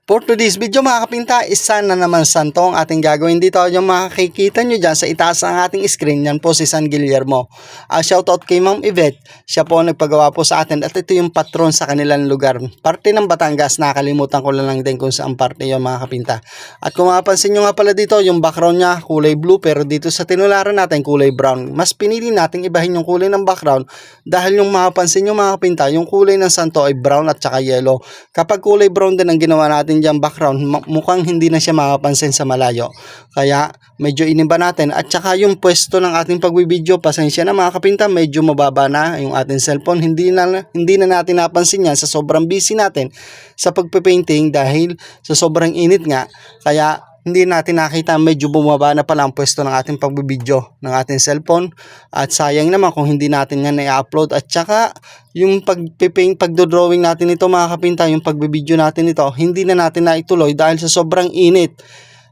For today's video mga kapinta, isa na naman santo ang ating gagawin dito. Yung makikita nyo dyan sa itaas ng ating screen, yan po si San Guillermo. Shoutout kay Ma'am Yvette, siya po nagpagawa po sa atin at ito yung patron sa kanilang lugar. Parte ng Batangas, nakalimutan ko lang din kung saan parte yung mga kapinta. At kung mapapansin nyo nga pala dito, yung background niya kulay blue pero dito sa tinularan natin kulay brown. Mas pinili natin ibahin yung kulay ng background dahil yung mapapansin nyo mga kapinta, yung kulay ng santo ay brown at saka yellow. Kapag kulay brown din ang ginawa natin dyan background, mukhang hindi na siya makapansin sa malayo. Kaya medyo inimba natin at saka yung pwesto ng ating pagbibideo, pasensya na mga kapinta, medyo mababa na yung ating cellphone. Hindi na natin napansin yan sa sobrang busy natin sa pagpe-painting dahil sa sobrang init nga. Kaya hindi natin nakita, medyo bumaba na pala ang pwesto ng ating pagbibideo ng ating cellphone at sayang naman kung hindi natin nga na-upload. At saka yung pagdodrawing natin ito mga kapinta, yung pagbibideo natin ito, hindi na natin na ituloy dahil sa sobrang init.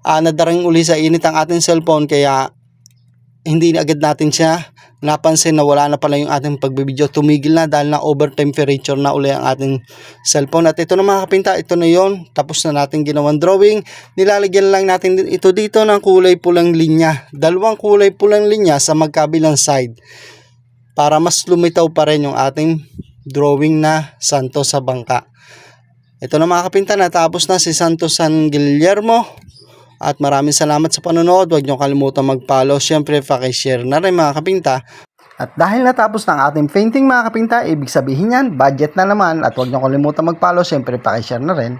Nadarang uli sa init ang ating cellphone kaya hindi agad natin siya napansin na wala na pala yung ating pagbibideo. Tumigil na dahil na over temperature na uli ang ating cellphone. At ito na mga kapinta, ito na yon, tapos na natin ginawang drawing. Nilalagyan lang natin ito dito ng kulay pulang linya, dalawang kulay pulang linya sa magkabilang side para mas lumitaw pa rin yung ating drawing na santo sa bangka. Ito na mga kapinta, natapos na si Santo San Guillermo. At maraming salamat sa panonood. Huwag niyo kalimutan mag-follow. Siyempre, paki-share na rin mga kapinta. At dahil natapos ng ating painting mga kapinta, ibig sabihin yan, budget na naman. At huwag niyo kalimutan mag-follow. Siyempre, paki-share na rin.